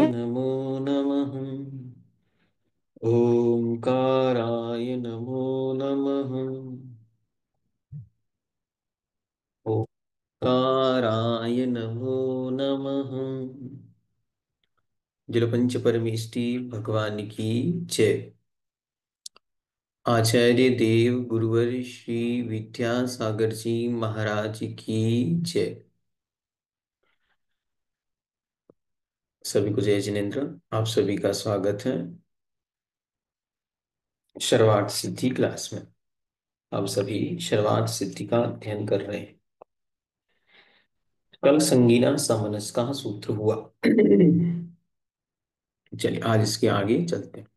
नमो नमः। ओंकाराय नमो नमः। ओंकाराय नमो नमः। जलपंच परमेष्टि भगवान की जय। आचार्य देव गुरुवर श्री विद्यासागर जी महाराज की जय। सभी को जय जिनेन्द्र। आप सभी का स्वागत है शर्वार्थ सिद्धि क्लास में। हम सभी शर्वार्थ सिद्धि का अध्ययन कर रहे हैं। कल संगीना समनस का सूत्र हुआ। चलिए आज इसके आगे चलते हैं।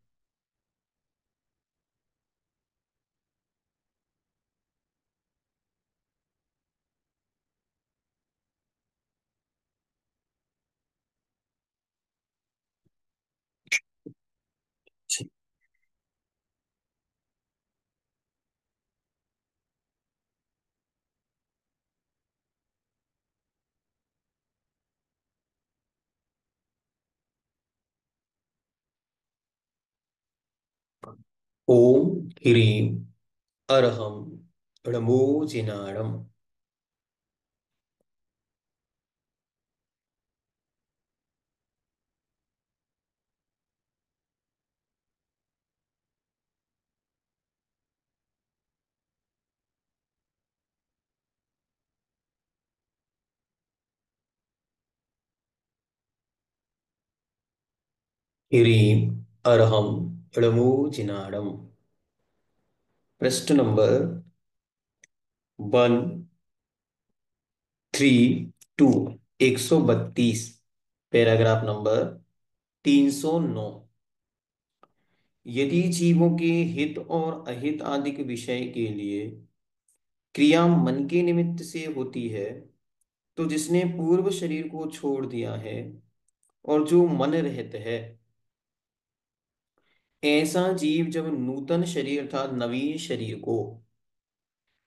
ओम ह्रीं अरहम णमो जिनाणम। ह्रीं अरहम णमो जिनाणम। पृष्ठ नंबर 132, 132, पैराग्राफ नंबर 309। यदि जीवों के हित और अहित आदि के विषय के लिए क्रिया मन के निमित्त से होती है, तो जिसने पूर्व शरीर को छोड़ दिया है और जो मन रहित है, ऐसा जीव जब नूतन शरीर अर्थात नवीन शरीर को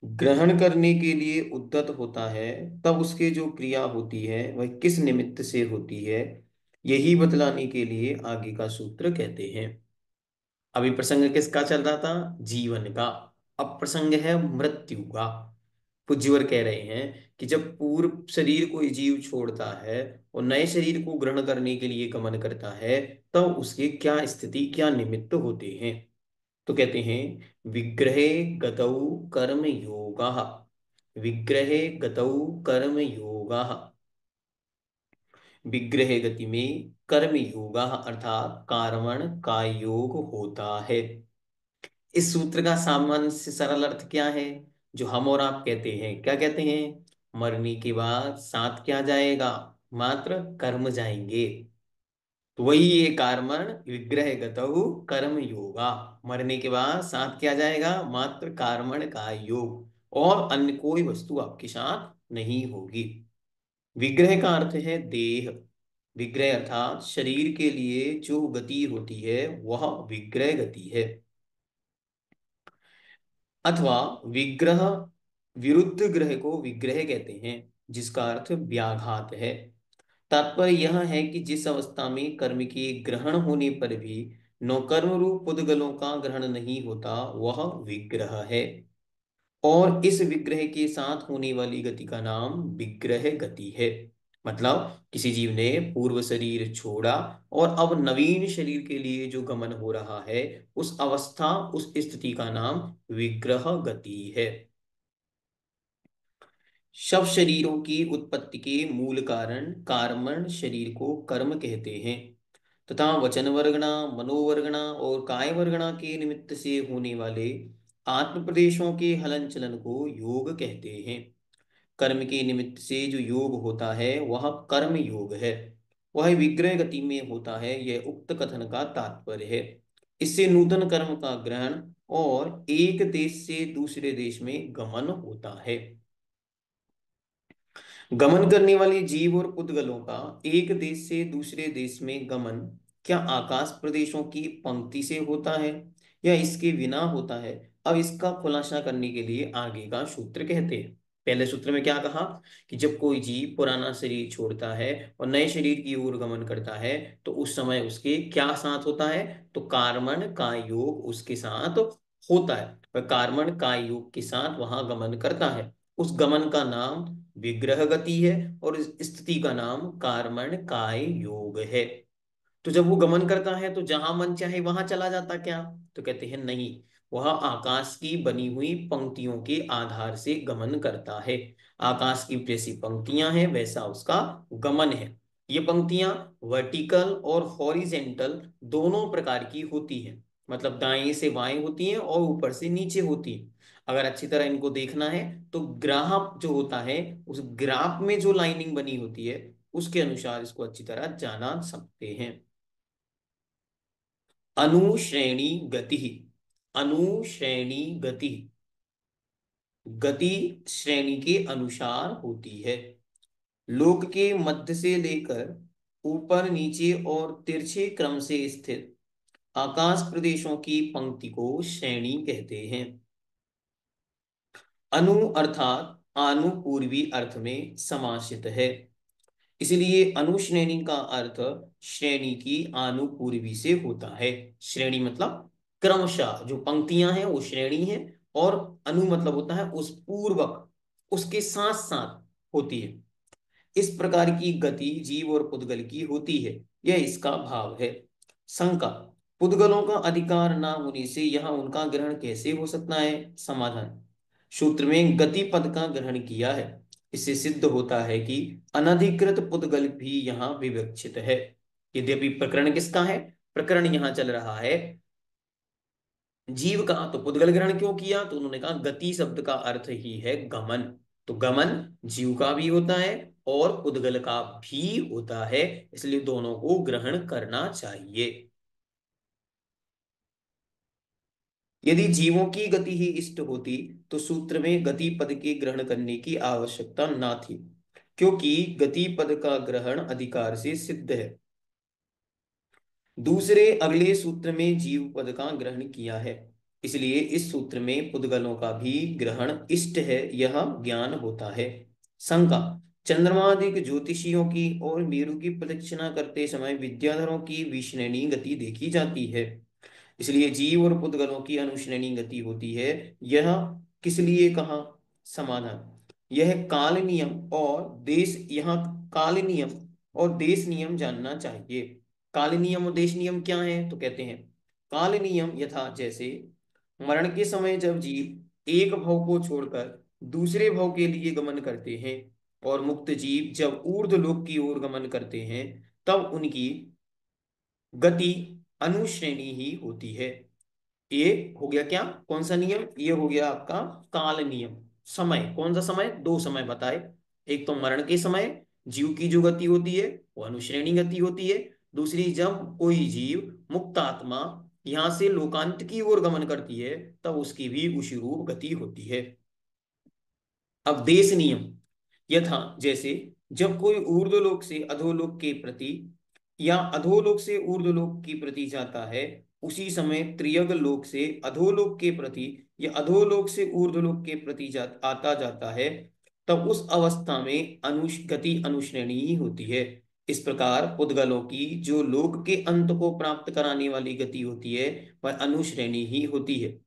ग्रहण करने के लिए उद्यत होता है, तब उसके जो क्रिया होती है वह किस निमित्त से होती है, यही बतलाने के लिए आगे का सूत्र कहते हैं। अभी प्रसंग किसका चल रहा था? जीवन का। अब प्रसंग है मृत्यु का। पूज्यवर कह रहे हैं कि जब पूर्व शरीर को जीव छोड़ता है और नए शरीर को ग्रहण करने के लिए गमन करता है, तब उसके क्या स्थिति क्या निमित्त होते हैं। तो कहते हैं विग्रहे गतौ कर्म योगा। विग्रहे गतौ कर्म योगा। विग्रह गति में कर्म योगा अर्थात कार्मण का योग होता है। इस सूत्र का सामान्य से सरल अर्थ क्या है? जो हम और आप कहते हैं, क्या कहते हैं? मरने के बाद साथ क्या जाएगा? मात्र कर्म जाएंगे। तो वही ये कार्मण विग्रह गतहु कर्म योगा। मरने के बाद साथ क्या जाएगा? मात्र कार्मण का योग, और अन्य कोई वस्तु आपके साथ नहीं होगी। विग्रह का अर्थ है देह। विग्रह अर्थात शरीर के लिए जो गति होती है वह विग्रह गति है, अथवा विग्रह विरुद्ध ग्रह को विग्रह कहते हैं, जिसका अर्थ व्याघात है। तात्पर्य यह है कि जिस अवस्था में कर्म के ग्रहण होने पर भी नौकर्म रूप पुद्गलों का ग्रहण नहीं होता, वह विग्रह है। और इस विग्रह के साथ होने वाली गति का नाम विग्रह गति है। मतलब किसी जीव ने पूर्व शरीर छोड़ा और अब नवीन शरीर के लिए जो गमन हो रहा है, उस अवस्था उस स्थिति का नाम विग्रह गति है। शव शरीरों की उत्पत्ति के मूल कारण कार्मण शरीर को कर्म कहते हैं, तथा वचन वर्गणा मनोवर्गणा और काय वर्गणा के निमित्त से होने वाले आत्म प्रदेशों के हलन चलन को योग कहते हैं। कर्म के निमित्त से जो योग होता है वह कर्म योग है, वह विग्रह गति में होता है, यह उक्त कथन का तात्पर्य है। इससे नूतन कर्म का ग्रहण और एक देश से दूसरे देश में गमन होता है। गमन करने वाले जीव और पुद्गलों का एक देश से दूसरे देश में गमन क्या आकाश प्रदेशों की पंक्ति से होता है या इसके बिना होता है? अब इसका खुलासा करने के लिए आगे का सूत्र कहते हैं। पहले सूत्र में क्या कहा कि जब कोई जीव पुराना शरीर छोड़ता है और नए शरीर की ओर गमन करता है तो उस समय उसके क्या साथ होता है? तो कार्मण का योग उसके साथ होता है, वह कार्मण का योग के साथ वहां गमन करता है। उस गमन का नाम विग्रह गति है और इस स्थिति का नाम कार्मण काय योग है। तो जब वो गमन करता है तो जहां मन चाहे वहां चला जाता क्या? तो कहते हैं नहीं, वह आकाश की बनी हुई पंक्तियों के आधार से गमन करता है। आकाश की जैसी पंक्तियां हैं वैसा उसका गमन है। ये पंक्तियां वर्टिकल और हॉरिजेंटल दोनों प्रकार की होती हैं, मतलब दाएं से बाएं होती हैं और ऊपर से नीचे होती हैं। अगर अच्छी तरह इनको देखना है तो ग्राफ जो होता है उस ग्राफ में जो लाइनिंग बनी होती है उसके अनुसार इसको अच्छी तरह जाना सकते हैं। अनुश्रेणी गति, अनुश्रेणी गति गति श्रेणी के अनुसार होती है। लोक के मध्य से लेकर ऊपर नीचे और तिरछे क्रम से स्थित आकाश प्रदेशों की पंक्ति को श्रेणी कहते हैं। अनु अर्थात आनुपूर्वी अर्थ में समासित है, इसलिए अनुश्रेणी का अर्थ श्रेणी की आनुपूर्वी से होता है। श्रेणी मतलब क्रमशः जो पंक्तियां हैं वो श्रेणी है, और अनु मतलब होता है उस पूर्वक, उसके साथ साथ होती है। इस प्रकार की गति जीव और पुद्गल की होती है, यह इसका भाव है। शंका, पुद्गलों का अधिकार ना होने से यहाँ उनका ग्रहण कैसे हो सकता है? समाधान, सूत्र में गति पद का ग्रहण किया है, इससे सिद्ध होता है कि अनधिकृत पुद्गल भी यहाँ विवक्षित है। यद्यपि प्रकरण किसका है? प्रकरण यहाँ चल रहा है जीव का, तो पुद्गल ग्रहण क्यों किया? तो उन्होंने कहा गति शब्द का अर्थ ही है गमन, तो गमन जीव का भी होता है और पुद्गल का भी होता है, इसलिए दोनों को ग्रहण करना चाहिए। यदि जीवों की गति ही इष्ट होती तो सूत्र में गति पद के ग्रहण करने की आवश्यकता ना थी, क्योंकि गति पद का ग्रहण अधिकार से सिद्ध है। दूसरे अगले सूत्र में जीव पद का ग्रहण किया है, इसलिए इस सूत्र में पुद्गलों का भी ग्रहण इष्ट है, यह ज्ञान होता है। शंका, चंद्रमादिक ज्योतिषियों की और मेरु की प्रदक्षिणा करते समय विद्याधरों की विश्रेणी गति देखी जाती है, इसलिए जीव और पुद्गलों की अनुश्रेणी गति होती है, यह किस लिए कहा? समाधान, यह काल नियम और देश, यहाँ काल नियम और देश नियम जानना चाहिए। काल नियम और देश नियम क्या है? तो कहते हैं काल नियम यथा जैसे मरण के समय जब जीव एक भव को छोड़कर दूसरे भव के लिए गमन करते हैं और मुक्त जीव जब ऊर्ध्व लोक की ओर गमन करते हैं तब उनकी गति अनुश्रेणी ही होती है। ये हो गया क्या? कौन सा नियम? ये हो गया आपका काल नियम। समय, कौन सा समय? दो समय बताए, एक तो मरण के समय जीव की जो गति होती है वो अनुश्रेणी गति होती है, दूसरी जब कोई जीव मुक्त आत्मा यहां से लोकांत की ओर गमन करती है तब उसकी भी उसी रूप गति होती है। अब देश नियम यथा जैसे जब कोई ऊर्ध्वलोक से अधोलोक के प्रति या अधोलोक से ऊर्ध्वलोक की प्रति जाता है, उसी समय त्रियग लोक से अधोलोक के प्रति या अधोलोक से ऊर्ध्वलोक के प्रति आता जाता है, तब उस अवस्था में गति अनुश्रेणी ही होती है। इस प्रकार पुद्गलों की जो लोक के अंत को प्राप्त कराने वाली गति होती है वह अनुश्रेणी ही होती है।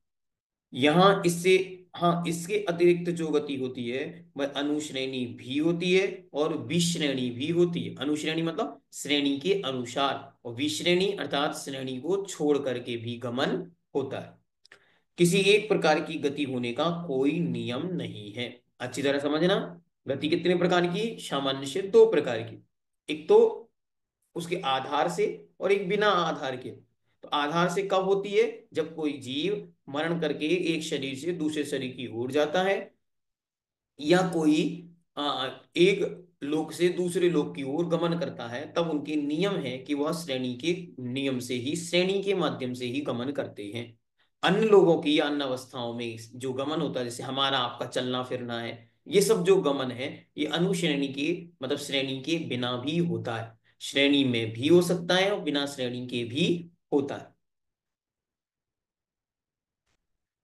यहाँ इससे, हाँ, इसके अतिरिक्त जो गति होती है वह अनुश्रेणी भी होती है और विश्रेणी भी होती है। अनुश्रेणी मतलब श्रेणी के अनुसार, और विश्रेणी अर्थात श्रेणी को छोड़ करके भी गमन होता है। किसी एक प्रकार की गति होने का कोई नियम नहीं है। अच्छी तरह समझना, गति कितने प्रकार की? सामान्य से दो प्रकार की, एक तो उसके आधार से और एक बिना आधार के। तो आधार से कब होती है? जब कोई जीव मरण करके एक शरीर से दूसरे शरीर की ओर जाता है, या कोई एक लोक से दूसरे लोक की ओर गमन करता है, तब उनके नियम है कि वह श्रेणी के नियम से ही, श्रेणी के माध्यम से ही गमन करते हैं। अन्य लोगों की या अन्य अवस्थाओं में जो गमन होता है, जैसे हमारा आपका चलना फिरना है, ये सब जो गमन है, ये अनुश्रेणी के मतलब श्रेणी के बिना भी होता है। श्रेणी में भी हो सकता है और बिना श्रेणी के भी होता है।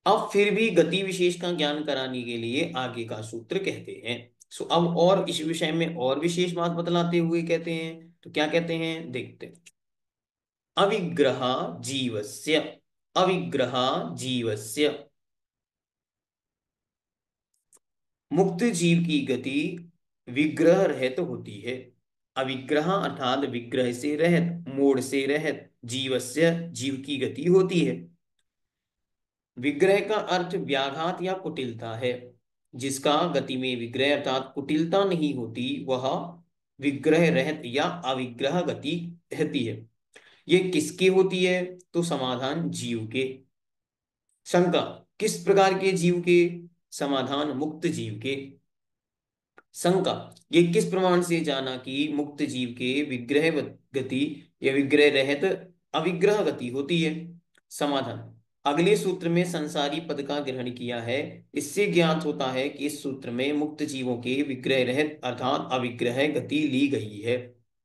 अब फिर भी गति विशेष का ज्ञान कराने के लिए आगे का सूत्र कहते हैं। सो अब और इस विषय में और विशेष बात बतलाते हुए कहते हैं, तो क्या कहते हैं देखते हैं। अविग्रह जीवस्य, अविग्रह जीवस्य, मुक्त जीव की गति विग्रह रहित होती है। अविग्रह अर्थात विग्रह से रहित, मोड़ से रहित, जीवस्य जीव की गति होती है। विग्रह का अर्थ व्याघात या कुटिलता है। जिसका गति में विग्रह अर्थात कुटिलता नहीं होती, वह विग्रह रहित या अविग्रह गति रहती है। ये किसकी होती है? तो समाधान जीव के। शंका, किस प्रकार के जीव के? समाधान मुक्त जीव के। शंका, ये किस प्रमाण से जाना कि मुक्त जीव के विग्रह गति या विग्रह रहित अविग्रह गति होती है? समाधान, अगले सूत्र में संसारी पद का ग्रहण किया है। इससे ज्ञात होता है कि इस सूत्र में मुक्त जीवों के विग्रह रहित अर्थात अविग्रह गति ली गई है।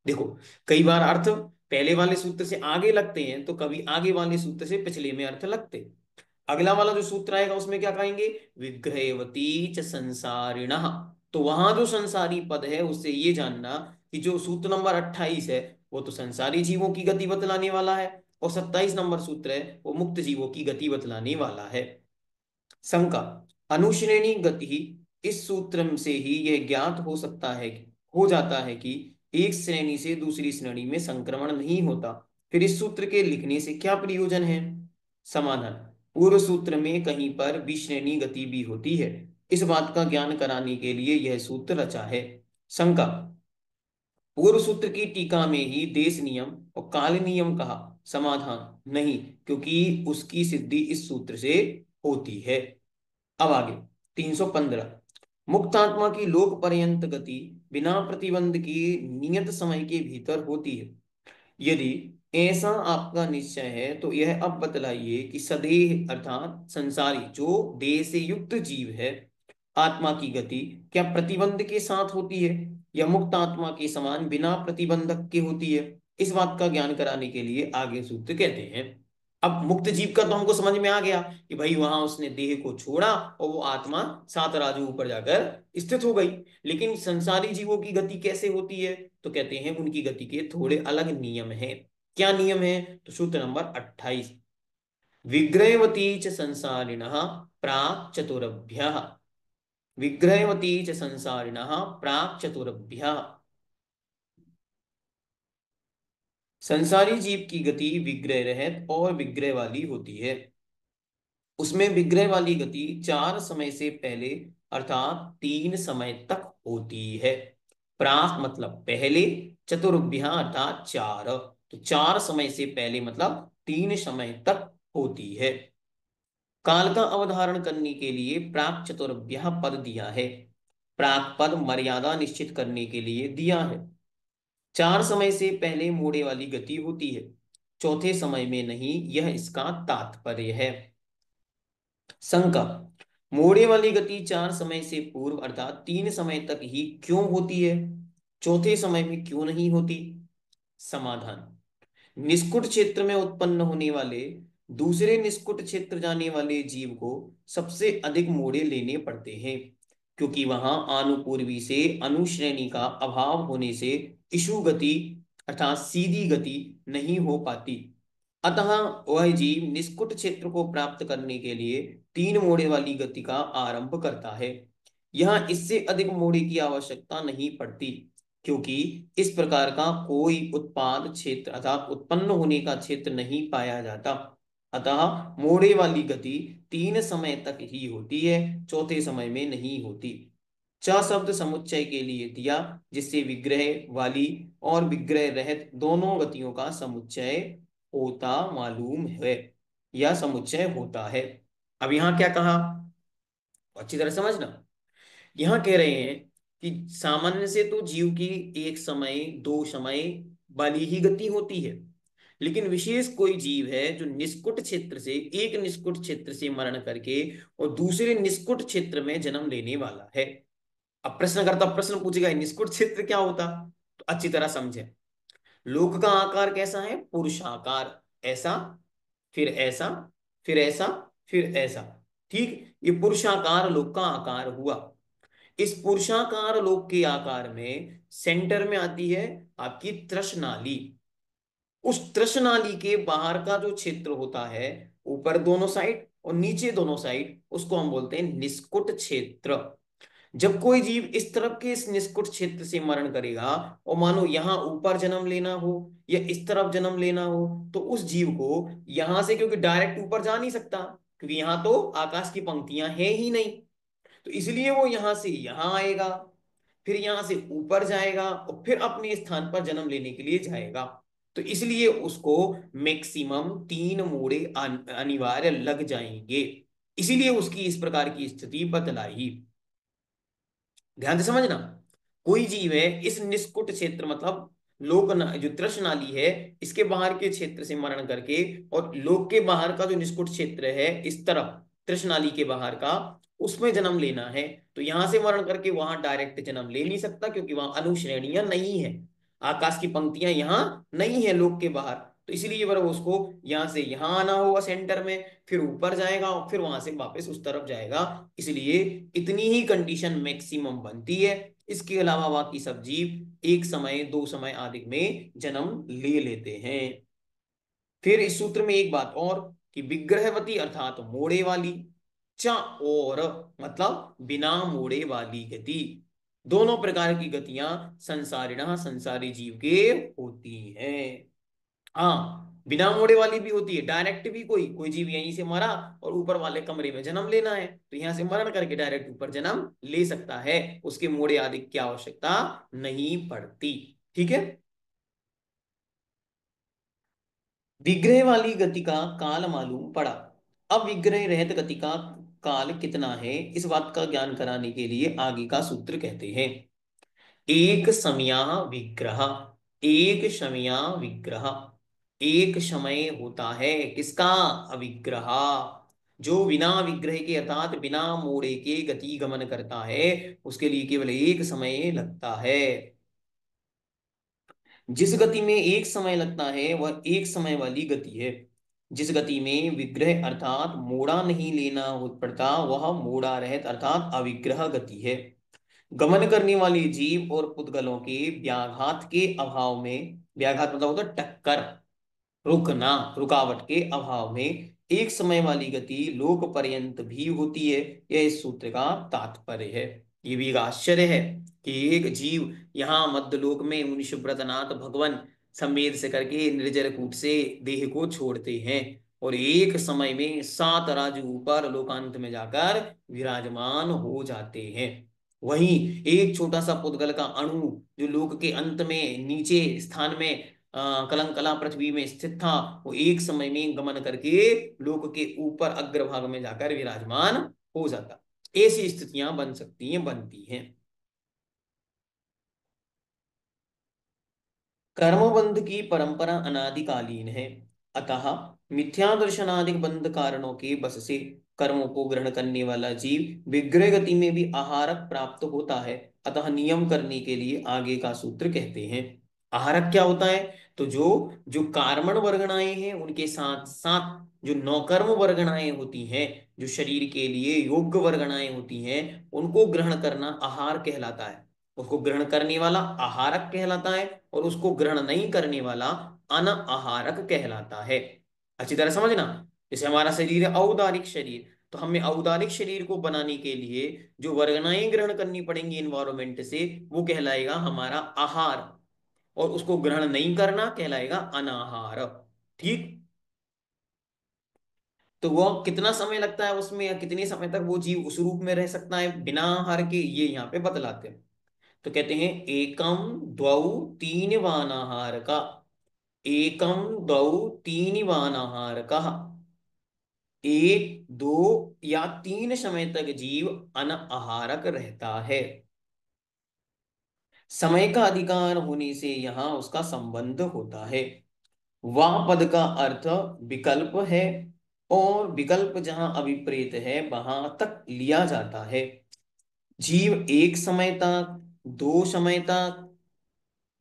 देखो, कई बार अर्थ पहले वाले सूत्र से आगे लगते हैं, तो कभी आगे वाले सूत्र से पिछले में अर्थ लगते। अगला वाला जो सूत्र आएगा उसमें क्या कहेंगे? विग्रहवती च संसारिणः। तो वहां जो संसारी पद है, उससे ये जानना कि जो सूत्र नंबर 28 है, वो तो संसारी जीवों की गति बतलाने वाला है, और 27 नंबर सूत्र है वो मुक्त जीवों की गति बतलाने वाला है। शंका, अनुश्रेणी गति, इस सूत्र से ही यह ज्ञात हो सकता है, हो जाता है कि एक श्रेणी से दूसरी श्रेणी में संक्रमण नहीं होता। फिर इस सूत्र के लिखने से क्या प्रयोजन है? समाधान, पूर्व सूत्र में कहीं पर विश्रेणी गति भी होती है, इस बात का ज्ञान कराने के लिए यह सूत्र रचा है। शंका, पूर्व सूत्र की टीका में ही देश नियम और काल नियम कहा। समाधान, नहीं, क्योंकि उसकी सिद्धि इस सूत्र से होती है। अब आगे 315, मुक्त आत्मा की लोक पर्यंत गति बिना प्रतिबंध के नियत समय के भीतर होती है। यदि ऐसा आपका निश्चय है, तो यह अब बतलाइए कि सदेह अर्थात संसारी जो देह से युक्त जीव है, आत्मा की गति क्या प्रतिबंध के साथ होती है या मुक्त आत्मा के समान बिना प्रतिबंधक के होती है? इस बात का ज्ञान कराने के लिए आगे सूत्र कहते हैं। अब मुक्त जीव का तो हमको समझ में आ गया कि भाई वहां उसने देह को छोड़ा और वो आत्मा सात राजू ऊपर जाकर स्थित हो गई। लेकिन संसारी जीवों की गति कैसे होती है? तो कहते हैं उनकी गति के थोड़े अलग नियम हैं। क्या नियम है? तो सूत्र नंबर 28, विग्रहवती च संसारिणः प्राक् चतुरभ्यः, विग्रहवती च संसारिणः प्राक् चतुरभ्यः। संसारी जीव की गति विग्रह रहित और विग्रह वाली होती है। उसमें विग्रह वाली गति 4 समय से पहले अर्थात 3 समय तक होती है। प्राक मतलब पहले, चतुर्भ्यां अर्थात 4, तो 4 समय से पहले मतलब 3 समय तक होती है। काल का अवधारण करने के लिए प्राक चतुर्भ्यां पद दिया है। प्राक पद मर्यादा निश्चित करने के लिए दिया है। 4 समय से पहले मोड़े वाली गति होती है, चौथे समय में नहीं, यह इसका तात्पर्य है। शंका, मोड़े वाली गति 4 समय से पूर्व अर्थात 3 समय तक ही क्यों होती है, चौथे समय में क्यों नहीं होती? समाधान, निष्कुट क्षेत्र में उत्पन्न होने वाले दूसरे निष्कुट क्षेत्र जाने वाले जीव को सबसे अधिक मोड़े लेने पड़ते हैं, क्योंकि वहां आनुपूर्वी से अनुश्रेणी का अभाव होने से इशु गति अर्थात सीधी गति नहीं हो पाती। अतः वह जीव निष्कुट क्षेत्र को प्राप्त करने के लिए 3 मोड़े वाली गति का आरंभ करता है। यहाँ इससे अधिक मोड़े की आवश्यकता नहीं पड़ती, क्योंकि इस प्रकार का कोई उत्पाद क्षेत्र अर्थात उत्पन्न होने का क्षेत्र नहीं पाया जाता। अतः मोड़े वाली गति 3 समय तक ही होती है, चौथे समय में नहीं होती। च शब्द समुच्चय के लिए दिया, जिससे विग्रह वाली और विग्रह रहित दोनों गतियों का समुच्चय होता मालूम है या समुच्चय होता है। अब यहां क्या कहा, अच्छी तरह समझना। यहां कह रहे हैं कि सामान्य से तो जीव की एक समय दो समय वाली ही गति होती है, लेकिन विशेष कोई जीव है जो निष्कुट क्षेत्र से, एक निष्कुट क्षेत्र से मरण करके और दूसरे निष्कुट क्षेत्र में जन्म लेने वाला है। अब प्रश्नकर्ता प्रश्न पूछेगा निष्कुट क्षेत्र क्या होता, तो अच्छी तरह समझे। लोक का आकार कैसा है, पुरुषाकार, ऐसा, फिर ऐसा, फिर ऐसा, फिर ऐसा। ठीक, ये पुरुषाकार लोक का आकार हुआ। इस पुरुषाकार लोक के आकार में सेंटर में आती है आपकी तृष्णाली। उस तृष्णाली के बाहर का जो क्षेत्र होता है, ऊपर दोनों साइड और नीचे दोनों साइड, उसको हम बोलते हैं निष्कुट क्षेत्र। जब कोई जीव इस तरफ के इस निष्कुट क्षेत्र से मरण करेगा और मानो यहां ऊपर जन्म लेना हो या इस तरफ जन्म लेना हो, तो उस जीव को यहां से, क्योंकि डायरेक्ट ऊपर जा नहीं सकता, क्योंकि यहां तो आकाश की पंक्तियां हैं ही नहीं, तो इसलिए वो यहां से यहां आएगा, फिर यहां से ऊपर जाएगा और फिर अपने स्थान पर जन्म लेने के लिए जाएगा। तो इसलिए उसको मैक्सिमम 3 मोड़े अनिवार्य लग जाएंगे, इसीलिए उसकी इस प्रकार की स्थिति बतलाई। ध्यान से समझना। कोई जीव है इस निष्कुट क्षेत्र, मतलब जो तृष्णाली है, इसके बाहर के क्षेत्र से मरण करके, और लोक के बाहर का जो निष्कुट क्षेत्र है इस तरफ तृष्णाली के बाहर का, उसमें जन्म लेना है, तो यहां से मरण करके वहां डायरेक्ट जन्म ले नहीं सकता, क्योंकि वहां अनुश्रेणियां नहीं है, आकाश की पंक्तियां यहां नहीं है लोक के बाहर। तो इसलिए बराबर उसको यहां से यहां आना होगा सेंटर में, फिर ऊपर जाएगा और फिर वहां से वापस उस तरफ जाएगा। इसलिए इतनी ही कंडीशन मैक्सिमम बनती है। इसके अलावा बाकी सब जीव एक समय दो समय आदि में जन्म ले लेते हैं। फिर इस सूत्र में एक बात और, कि विग्रहवती अर्थात मोड़े वाली, चा और मतलब बिना मोड़े वाली गति, दोनों प्रकार की गतियां संसारिणः संसारी जीव के होती हैं। हाँ, बिना मोड़े वाली भी होती है, डायरेक्ट भी, कोई कोई जीव यहीं से मरा और ऊपर वाले कमरे में जन्म लेना है, तो यहां से मरण करके डायरेक्ट ऊपर जन्म ले सकता है, उसके मोड़े आदि की आवश्यकता नहीं पड़ती। ठीक है। विग्रह वाली गति का काल मालूम पड़ा। अब विग्रह रहित गति का काल कितना है, इस बात का ज्ञान कराने के लिए आगे का सूत्र कहते हैं। एक समया विग्रह, एक समया विग्रह, एक समय होता है किसका, अविग्रह, जो बिना विग्रह के अर्थात बिना मोड़े के गति गमन करता है, उसके लिए केवल एक समय लगता है। जिस गति में एक समय लगता है वह एक समय वाली गति है। जिस गति में विग्रह अर्थात मोड़ा नहीं लेना हो पड़ता, वह मोड़ा रहित अर्थात अविग्रह गति है। गमन करने वाले जीव और पुद्गलों के व्याघात के अभाव में, व्याघात मतलब होता है टक्कर, रुकना, रुकावट के अभाव में एक समय वाली गति लोक पर्यंत भी होती है। यह इस सूत्र का तात्पर्य है। ये भी एक आश्चर्य है कि एक जीव यहाँ मध्यलोक में मुनि सुब्रतनाथ भगवान संवेद से करके निर्जर कूट से देह को छोड़ते हैं, और एक समय में 7 राजू ऊपर लोकांत में जाकर विराजमान हो जाते हैं। वहीं एक छोटा सा पुद्गल का अणु जो लोक के अंत में नीचे स्थान में कलंकला पृथ्वी में स्थित था, वो एक समय में गमन करके लोक के ऊपर अग्रभाग में जाकर विराजमान हो जाता। ऐसी स्थितियां बन सकती हैं, बनती हैं। कर्मबंध की परंपरा अनादिकालीन है, अतः मिथ्या दर्शनादि बंध कारणों के बस से कर्मों को ग्रहण करने वाला जीव विग्रह गति में भी आहारक प्राप्त होता है। अतः नियम करने के लिए आगे का सूत्र कहते हैं। आहारक क्या होता है, तो जो जो कार्मण वर्गणाएं हैं उनके साथ साथ जो नौकर्म वर्गणाएं होती हैं, जो शरीर के लिए योग्य वर्गणाएं होती हैं, उनको ग्रहण करना आहार कहलाता है। उसको ग्रहण करने वाला आहारक कहलाता है, और उसको ग्रहण नहीं करने वाला अनाहारक कहलाता है। अच्छी तरह समझना। जैसे हमारा शरीर है औदारिक शरीर, तो हमें औदारिक शरीर को बनाने के लिए जो वर्गनाएं ग्रहण करनी पड़ेंगी एनवायरमेंट से, वो कहलाएगा हमारा आहार, और उसको ग्रहण नहीं करना कहलाएगा अनाहार। ठीक। तो वो कितना समय लगता है उसमें, या कितने समय तक वो जीव उस रूप में रह सकता है बिना आहार के, ये यहाँ पे बतलाते हैं। तो कहते हैं एकम द्वौ तीन वानाहार का, एकम द्वौ तीन वानाहार का, एक दो या तीन समय तक जीव अनाहारक रहता है। समय का अधिकार होने से यहाँ उसका संबंध होता है। वह पद का अर्थ विकल्प है, और विकल्प जहां अभिप्रेत है वहां तक लिया जाता है। जीव एक समय तक, दो समय तक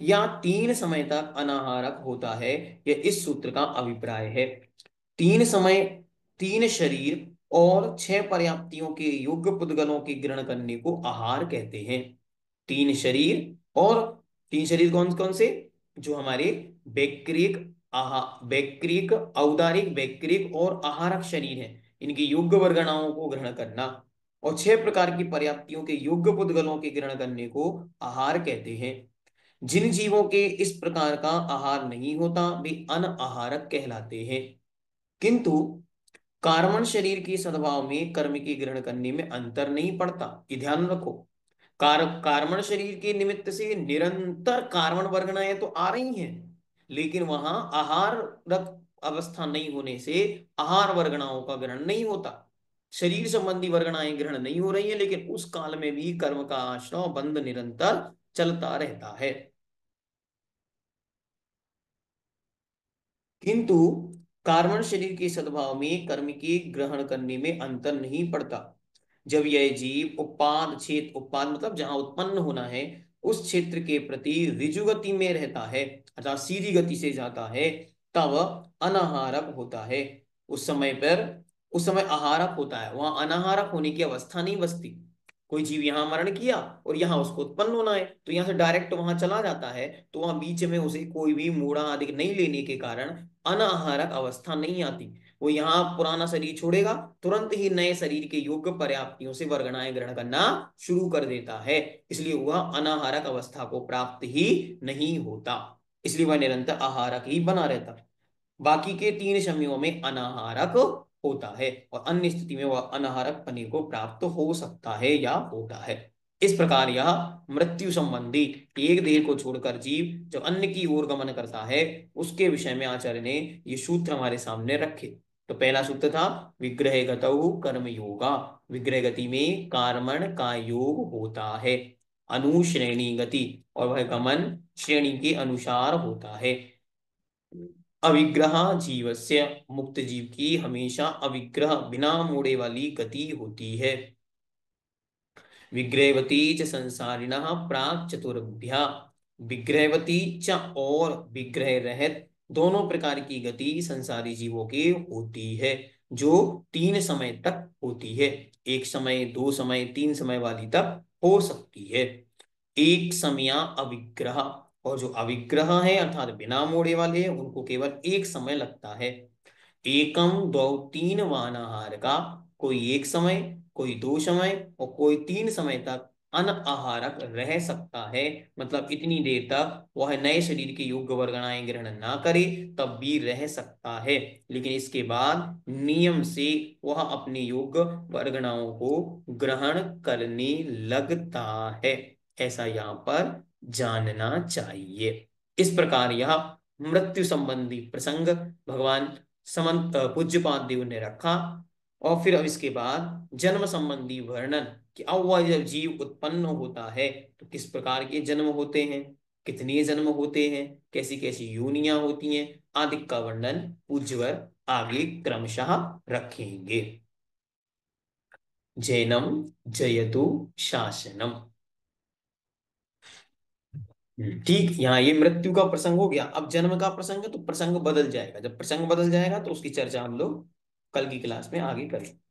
या तीन समय तक अनाहारक होता है, यह इस सूत्र का अभिप्राय है। तीन समय, तीन शरीर और छह पर्याप्तियों के योग्य पुद्गलों के ग्रहण करने को आहार कहते हैं। तीन शरीर, और तीन शरीर कौन कौन से? जो हमारे वैक्रिक, वैक्रिक, औदारिक, वैक्रिक और आहारक शरीर हैं, इनकी योग्य वर्गणाओं को ग्रहण करना, और छह प्रकार की पर्याप्तियों के योग्य पुद्गलों के ग्रहण करने को आहार कहते हैं। जिन जीवों के इस प्रकार का आहार नहीं होता वे अनआहारक कहलाते हैं। किंतु कार्बन शरीर के सद्भाव में कर्म के ग्रहण करने में अंतर नहीं पड़ता, ये ध्यान रखो। कार्बन शरीर के निमित्त से निरंतर कार्बन वर्गणाएं तो आ रही हैं, लेकिन वहां आहार रक अवस्था नहीं होने से आहार वर्गणाओं का ग्रहण नहीं होता। शरीर संबंधी वर्गणाएं ग्रहण नहीं हो रही है, लेकिन उस काल में भी कर्म का आश्रव बंध निरंतर चलता रहता है। किंतु कार्बन शरीर के सद्भाव में कर्म के ग्रहण करने में अंतर नहीं पड़ता। जब यह जीव उत्पाद क्षेत्र, उत्पाद मतलब जहां उत्पन्न होना है, उस क्षेत्र के प्रति ऋजु गति में रहता है, अर्थात सीधी गति से जाता है, तब अनाहारक होता है। उस समय पर, उस समय आहारक होता है, वहां अनाहारक होने की अवस्था नहीं बचती। कोई जीव यहाँ मरण किया और यहाँ उसको उत्पन्न होना है, तो यहाँ से डायरेक्ट वहां चला जाता है, तो वहां बीच में उसे कोई भी मूढ़ा आदि नहीं लेने के कारण अनाहारक अवस्था नहीं आती। वो यहाँ पुराना शरीर छोड़ेगा, तुरंत ही नए शरीर के योग्य पर्याप्तियों से वर्गणाएं ग्रहण करना शुरू कर देता है, इसलिए वह अनाहारक अवस्था को प्राप्त ही नहीं होता। इसलिए वह निरंतर आहारक ही बना रहता है। बाकी के तीन समयों में अनाहारक होता है, और अन्य स्थिति में वह अनाहारक पने को प्राप्त हो सकता है या होता है। इस प्रकार यह मृत्यु संबंधी, एक देह को छोड़कर जीव जब अन्य की ओर गमन करता है, उसके विषय में आचार्य ने ये सूत्र हमारे सामने रखे। तो पहला सूत्र था विग्रह गतौ कर्म योगा। विग्रह गति में कार्मण का योग होता है, अनुश्रेणी गति, और वह गमन श्रेणी के अनुसार होता है। अविग्रह जीवस्य, मुक्त जीव की हमेशा अविग्रह बिना मोड़े वाली गति होती है। विग्रहवती च संसारिणः प्राक चतुर्भ्या। विग्रहवती च और विग्रह रहित दोनों प्रकार की गति संसारी जीवों की होती है, जो तीन समय तक होती है। एक समय, दो समय, तीन समय वाली तक हो सकती है। एक समया अविग्रह, और जो अविग्रह है अर्थात बिना मोड़े वाले हैं, उनको केवल एक समय लगता है। एकम दो तीन वानाहार का, कोई एक समय, कोई दो समय और कोई तीन समय तक अनआहारक रह सकता है। मतलब इतनी देर तक वह नए शरीर के योग्य वर्गणाएं ग्रहण ना करे तब भी रह सकता है, लेकिन इसके बाद नियम से वह अपने योग्य वर्गणाओं को ग्रहण करने लगता है, ऐसा यहाँ पर जानना चाहिए। इस प्रकार यह मृत्यु संबंधी प्रसंग भगवान समंत पूज्यपाद देव ने रखा। और फिर अब इसके बाद जन्म संबंधी वर्णन, कि अब वह जब जीव उत्पन्न होता है तो किस प्रकार के जन्म होते हैं, कितने जन्म होते हैं, कैसी कैसी योनियां होती हैं, आदि का वर्णन पूज्यवर आगे क्रमशः रखेंगे। जैनम जयतु शासनम। ठीक, यहाँ ये मृत्यु का प्रसंग हो गया। अब जन्म का प्रसंग है तो प्रसंग बदल जाएगा, जब प्रसंग बदल जाएगा तो उसकी चर्चा हम लोग कल की क्लास में आगे करेंगे।